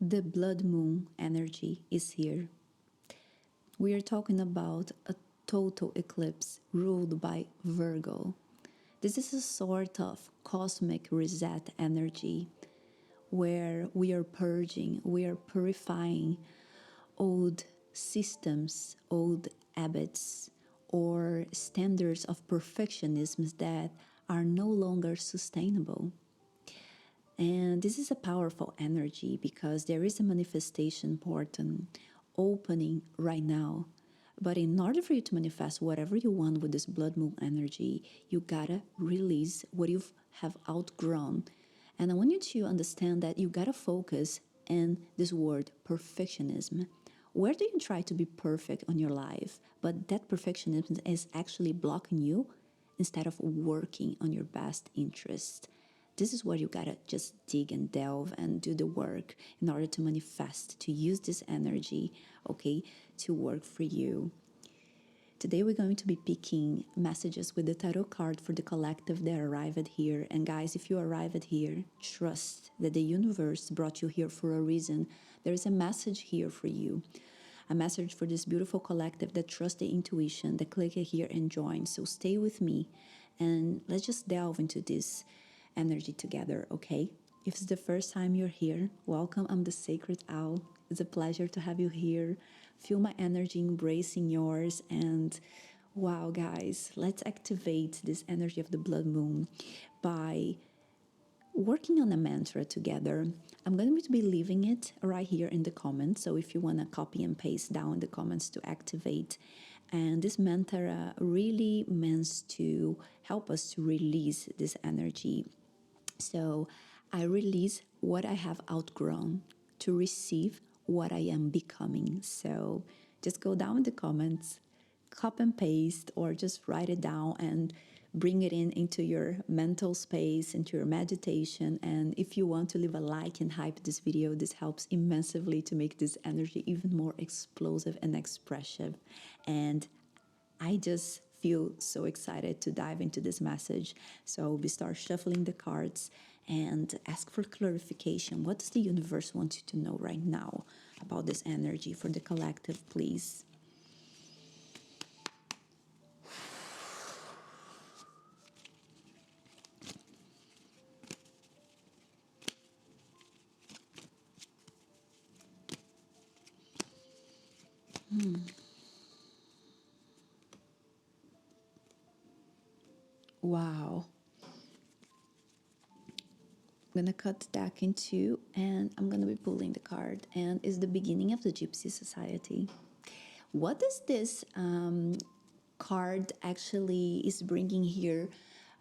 The blood moon energy is here. We are talking about a total eclipse ruled by Virgo. This is a sort of cosmic reset energy where we are purging, we are purifying old systems, old habits, or standards of perfectionism that are no longer sustainable. And this is a powerful energy because there is a manifestation portal opening right now. But in order for you to manifest whatever you want with this blood moon energy, you gotta release what you have outgrown. And I want you to understand that you gotta focus in this word perfectionism. Where do you try to be perfect on your life, but that perfectionism is actually blocking you instead of working on your best interest? This is where you gotta just dig and delve and do the work in order to manifest, to use this energy, okay, to work for you. Today we're going to be picking messages with the tarot card for the collective that arrived here. And guys, if you arrived here, trust that the universe brought you here for a reason. There is a message here for you. A message for this beautiful collective that trusts the intuition, that click here and join. So stay with me and let's just delve into this energy together, okay? If it's the first time you're here, welcome. I'm the Sacred Owl. It's a pleasure to have you here. Feel my energy embracing yours. And wow, guys, let's activate this energy of the blood moon by working on a mantra together. I'm going to be leaving it right here in the comments. So if you want to copy and paste down in the comments to activate. And this mantra really means to help us to release this energy. So I release what I have outgrown to receive what I am becoming. So just go down in the comments, copy and paste, or just write it down and bring it in into your mental space, into your meditation. And if you want to leave a like and hype this video, this helps immensely to make this energy even more explosive and expressive. And I just feel so excited to dive into this message. So we start shuffling the cards and ask for clarification. What does the universe want you to know right now about this energy for the collective, please? Wow. I'm gonna cut the deck in two and I'm gonna be pulling the card, and it's the beginning of the Gypsy Society. What does this card actually is bringing here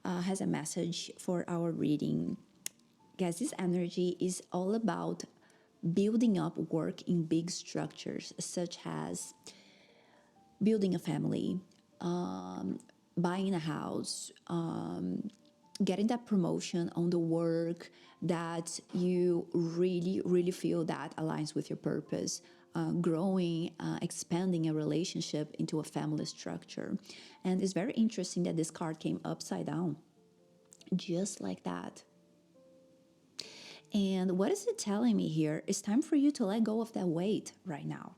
has a message for our reading. Guys, this energy is all about building up work in big structures, such as building a family, buying a house, getting that promotion on the work that you really feel that aligns with your purpose, growing, expanding a relationship into a family structure. And it's very interesting that this card came upside down, just like that. And what is it telling me here? It's time for you to let go of that weight right now.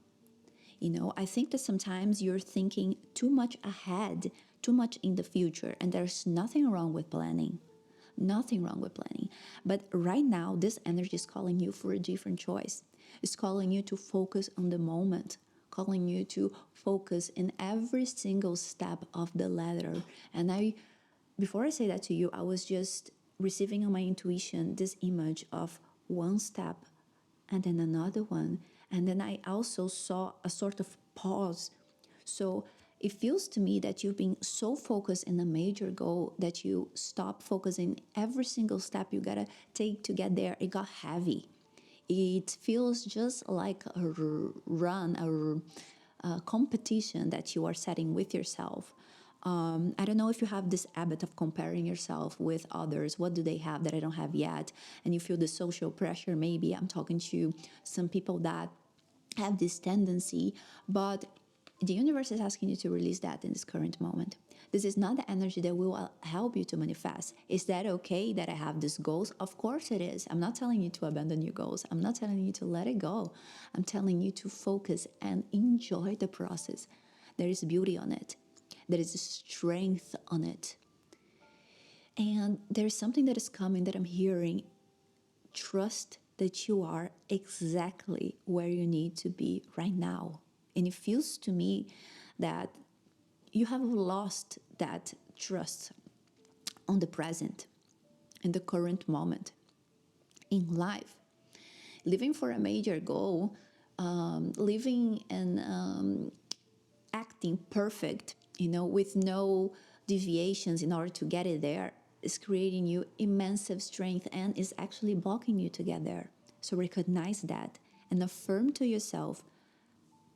You know, I think that sometimes you're thinking too much ahead, too much in the future, and there's nothing wrong with planning. Nothing wrong with planning. But right now, this energy is calling you for a different choice. It's calling you to focus on the moment, calling you to focus in every single step of the ladder. And before I say that to you, I was just receiving on my intuition this image of one step and then another one. And then I also saw a sort of pause. So it feels to me that you've been so focused in a major goal that you stop focusing every single step you gotta take to get there. It got heavy. It feels just like a run, a competition that you are setting with yourself. I don't know if you have this habit of comparing yourself with others. What do they have that I don't have yet? And you feel the social pressure. Maybe I'm talking to some people that have this tendency, but The universe is asking you to release that in this current moment. This is not the energy that will help you to manifest. Is that okay that I have these goals? Of course it is. I'm not telling you to abandon your goals. I'm not telling you to let it go. I'm telling you to focus and enjoy the process. There is beauty on it. There is strength on it. And there's something that is coming that I'm hearing. Trust that you are exactly where you need to be right now. And it feels to me that you have lost that trust on the present, in the current moment, in life. Living for a major goal, living and acting perfect, with no deviations in order to get it there, is creating you immense strength and is actually blocking you to get there. So recognize that and affirm to yourself,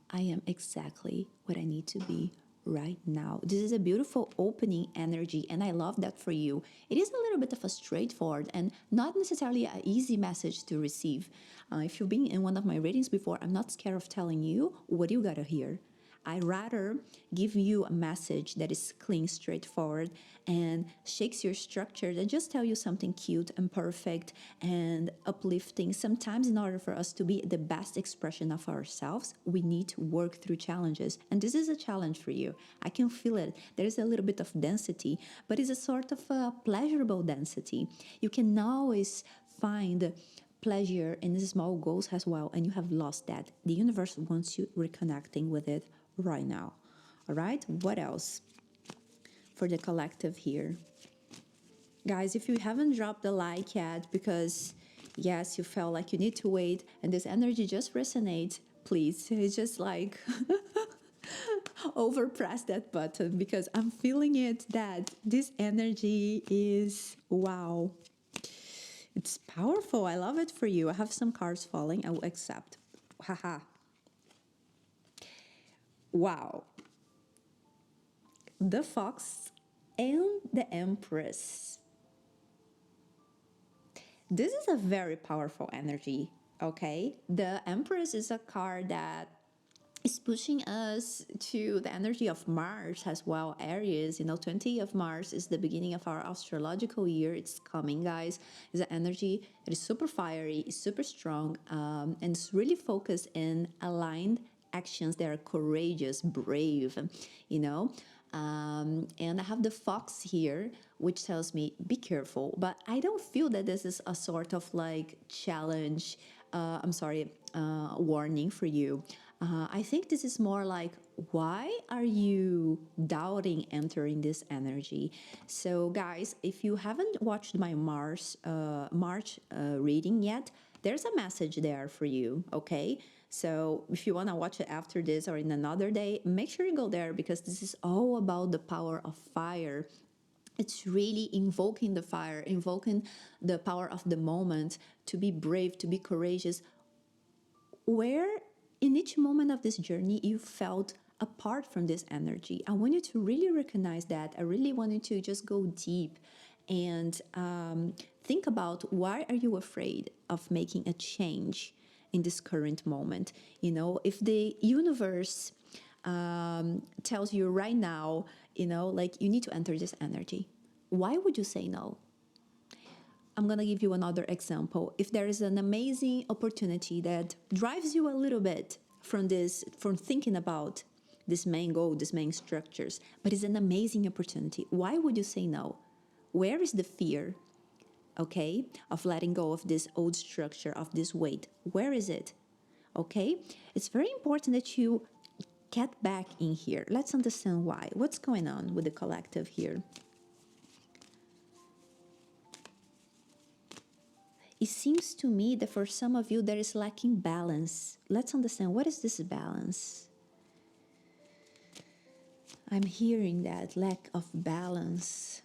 I am exactly what I need to be right now. This is a beautiful opening energy, and I love that for you. It is a little bit of a straightforward and not necessarily an easy message to receive. If you've been in one of my readings before, I'm not scared of telling you what you gotta hear. I rather give you a message that is clean, straightforward, and shakes your structure than just tell you something cute and perfect and uplifting. Sometimes, in order for us to be the best expression of ourselves, we need to work through challenges. And this is a challenge for you. I can feel it. There is a little bit of density, but it's a sort of a pleasurable density. You can always find pleasure in small goals as well, and you have lost that. The universe wants you reconnecting with it right now. All right, what else for the collective here? Guys, if you haven't dropped the like yet because yes, you felt like you need to wait and this energy just resonates, please, it's just like overpress that button because I'm feeling it that this energy is wow. It's powerful. I love it for you. I have some cards falling. I will accept. Haha. Wow. The Fox and the Empress. This is a very powerful energy, okay? The Empress is a card that is pushing us to the energy of Mars as well, Aries. 20 of Mars is the beginning of our astrological year. It's coming, guys. It's an energy that is super fiery, super strong, and it's really focused in aligned actions that are courageous, brave, you know. And I have the fox here, which tells me be careful. But I don't feel that this is a sort of like challenge. Warning for you. I think this is more like, why are you doubting entering this energy? So, guys, if you haven't watched my March reading yet, there's a message there for you, okay? So if you want to watch it after this or in another day, make sure you go there because this is all about the power of fire. It's really invoking the fire, invoking the power of the moment to be brave, to be courageous. Where in each moment of this journey you felt apart from this energy, I want you to really recognize that. I really want you to just go deep and think about, why are you afraid of making a change in this current moment? If the universe tells you right now, like you need to enter this energy, why would you say no? I'm going to give you another example. If there is an amazing opportunity that drives you a little bit from thinking about this main goal, these main structures, but it's an amazing opportunity, why would you say no? Where is the fear, okay, of letting go of this old structure, of this weight? Where is it? Okay? It's very important that you get back in here. Let's understand why. What's going on with the collective here? It seems to me that for some of you there is lacking balance. Let's understand, what is this balance? I'm hearing that lack of balance.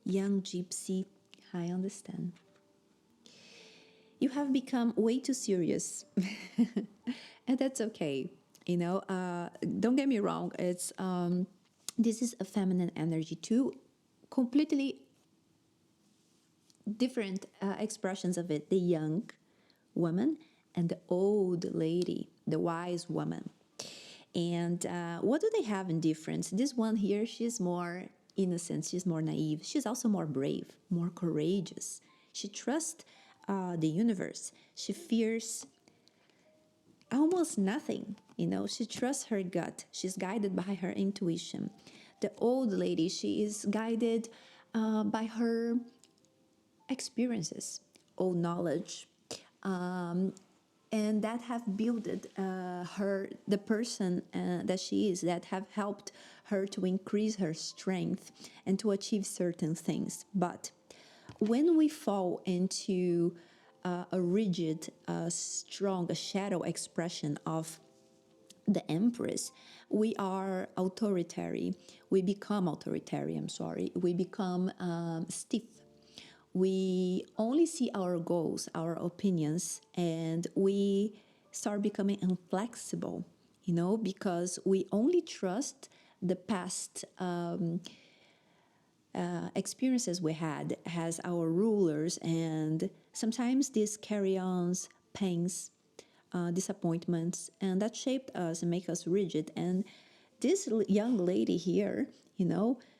Young gypsy, I understand. You have become way too serious. And that's okay. Don't get me wrong. This is a feminine energy too. Completely different expressions of it. The young, woman, and the old lady, the wise woman. And what do they have in difference? This one here, she's more innocent, she's more naive. She's also more brave, more courageous. She trusts the universe. She fears almost nothing. She trusts her gut. She's guided by her intuition. The old lady, she is guided by her experiences, old knowledge, and that have built her, the person that she is, that have helped her to increase her strength and to achieve certain things. But when we fall into a rigid, strong, a shadow expression of the Empress, we are authoritarian. We become authoritarian, sorry. We become stiff. We only see our goals, our opinions, and we start becoming inflexible, because we only trust the past experiences we had as our rulers, and sometimes these carry-ons, pains, disappointments, and that shaped us and make us rigid. And this young lady here,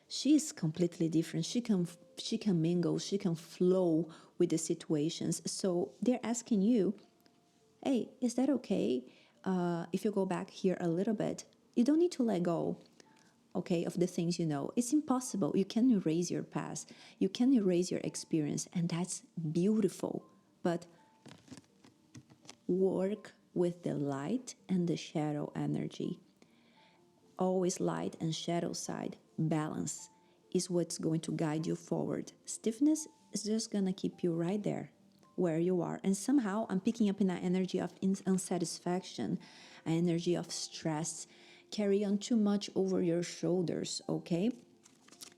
she's completely different. She can mingle, she can flow with the situations. So they're asking you, hey, is that okay? If you go back here a little bit, you don't need to let go, okay, of the things you know. It's impossible. You can erase your past, you can erase your experience, and that's beautiful. But work with the light and the shadow energy. Always light and shadow side. Balance is what's going to guide you forward. Stiffness is just going to keep you right there where you are. And somehow I'm picking up in that energy of unsatisfaction, an energy of stress. Carry on too much over your shoulders, okay?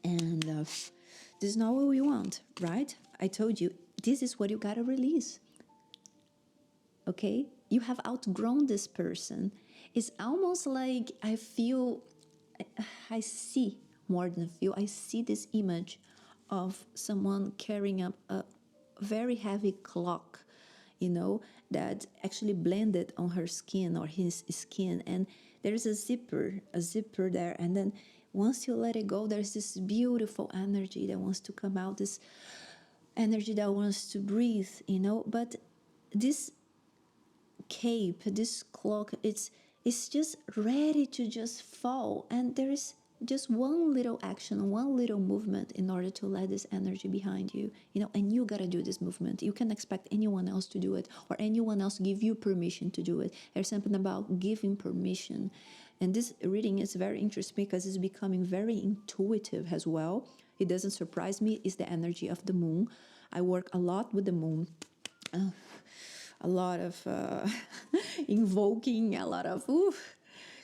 And this is not what we want, right? I told you, this is what you got to release. Okay? You have outgrown this person. It's almost like I see more than feel. I see this image of someone carrying up a very heavy clock, that actually blended on her skin or his skin. And there's a zipper there. And then once you let it go, there's this beautiful energy that wants to come out, this energy that wants to breathe, But this cape, this cloak, it's just ready to just fall, and there is just one little action, one little movement in order to let this energy behind you, and you gotta do this movement. You can't expect anyone else to do it, or anyone else give you permission to do it. There's something about giving permission. And this reading is very interesting because it's becoming very intuitive as well. It doesn't surprise me. It's the energy of the moon. I work a lot with the moon, a lot of invoking, a lot of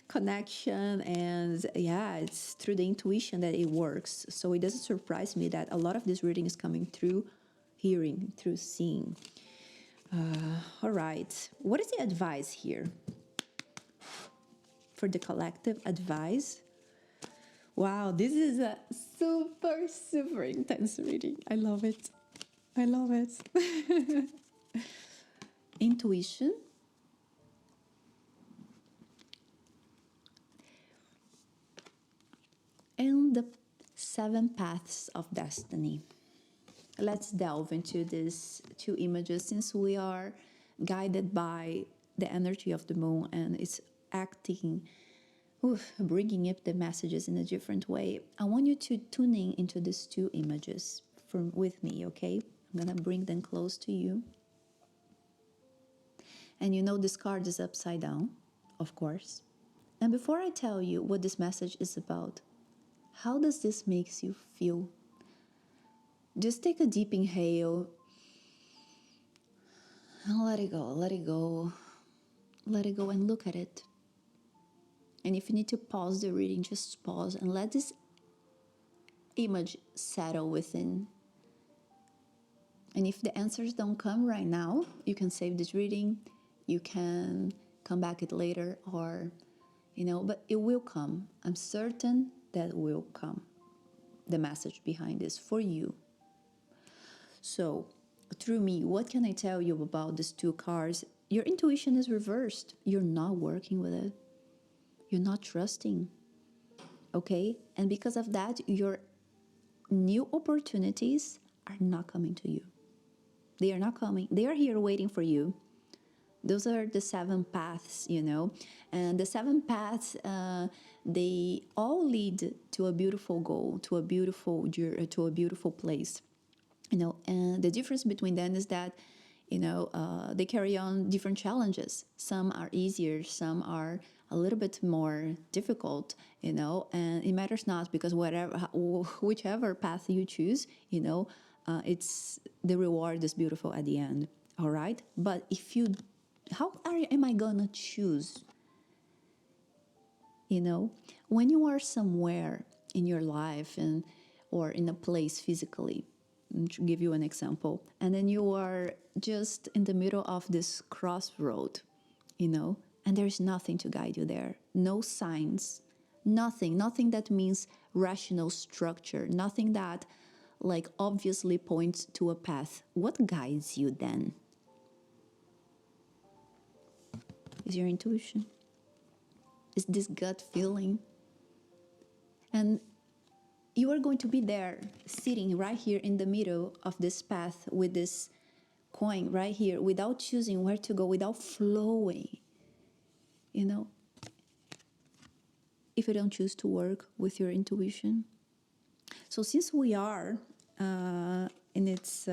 connection, and yeah, it's through the intuition that it works. So it doesn't surprise me that a lot of this reading is coming through hearing, through seeing. All right, what is the advice here for the collective advice? Wow, this is a super intense reading. I love it. Intuition, and the 7 paths of destiny. Let's delve into these 2 images, since we are guided by the energy of the moon and it's acting, bringing up the messages in a different way. I want you to tune in into these 2 images with me, okay? I'm gonna bring them close to you. And this card is upside down, of course. And before I tell you what this message is about, how does this make you feel? Just take a deep inhale and let it go. Let it go and look at it. And if you need to pause the reading, just pause and let this image settle within. And if the answers don't come right now, you can save this reading. You can come back it later, or, but it will come. I'm certain that it will come. The message behind this for you. So through me, what can I tell you about these two cards? Your intuition is reversed. You're not working with it. You're not trusting. Okay? And because of that, your new opportunities are not coming to you. They are not coming. They are here waiting for you. Those are the seven paths, and the seven paths, they all lead to a beautiful goal, to a beautiful place, and the difference between them is that they carry on different challenges. Some are easier, some are a little bit more difficult, and it matters not, because whichever path you choose, it's the reward is beautiful at the end. All right, but am I gonna choose? When you are somewhere in your life or in a place physically, to give you an example, and then you are just in the middle of this crossroad, and there's nothing to guide you there, no signs, nothing that means rational structure, nothing that like obviously points to a path. What guides you then? Is your intuition, is this gut feeling. And you are going to be there, sitting right here in the middle of this path with this coin right here, without choosing where to go, without flowing, if you don't choose to work with your intuition. So since we are in its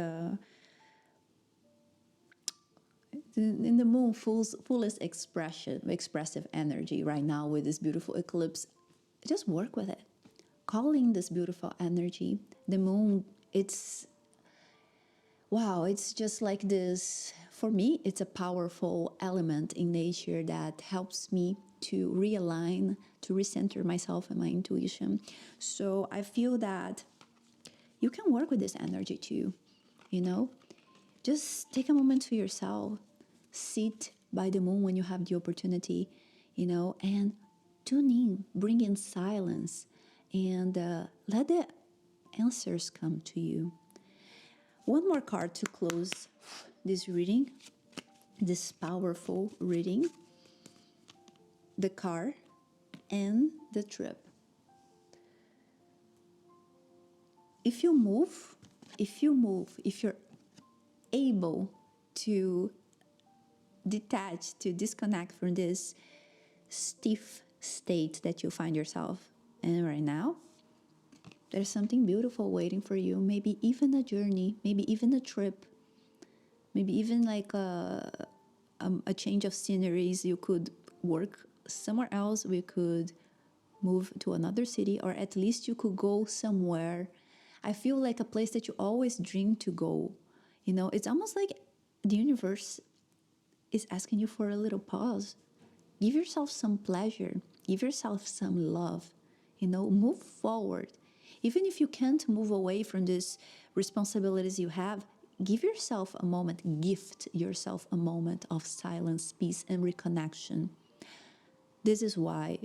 in the moon fullest expressive energy right now with this beautiful eclipse, just work with it, calling this beautiful energy. The moon, it's just like this. For me, it's a powerful element in nature that helps me to realign, to recenter myself and my intuition. So I feel that you can work with this energy too, Just take a moment to yourself, sit by the moon when you have the opportunity, and tune in, bring in silence, and let the answers come to you. One more card to close this reading, this powerful reading: the car and the trip. If you're able to detach, to disconnect from this stiff state that you find yourself in right now, there's something beautiful waiting for you. Maybe even a journey, maybe even a trip, maybe even like a change of sceneries. You could work somewhere else. We could move to another city, or at least you could go somewhere. I feel like a place that you always dream to go. It's almost like the universe is asking you for a little pause. Give yourself some pleasure. Give yourself some love. Move forward. Even if you can't move away from these responsibilities you have, give yourself a moment, gift yourself a moment of silence, peace, and reconnection. This is why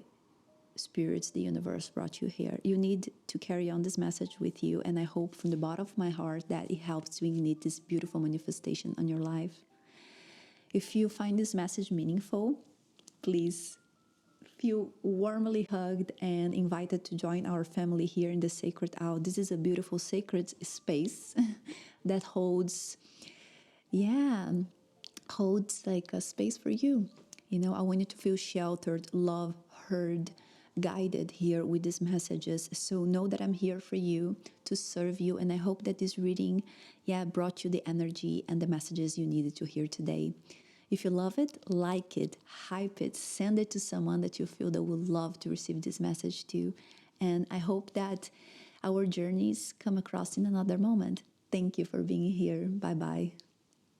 spirits, the universe brought you here. You need to carry on this message with you, and I hope from the bottom of my heart that it helps to ignite this beautiful manifestation on your life. If you find this message meaningful, please feel warmly hugged and invited to join our family here in the Sacred Owl. This is a beautiful sacred space that holds like a space for you. I want you to feel sheltered, loved, heard, guided here with these messages. So know that I'm here for you, to serve you, and I hope that this reading brought you the energy and the messages you needed to hear today. If you love it, like it, hype it, send it to someone that you feel that would love to receive this message too. And I hope that our journeys come across in another moment. Thank you for being here. Bye-bye.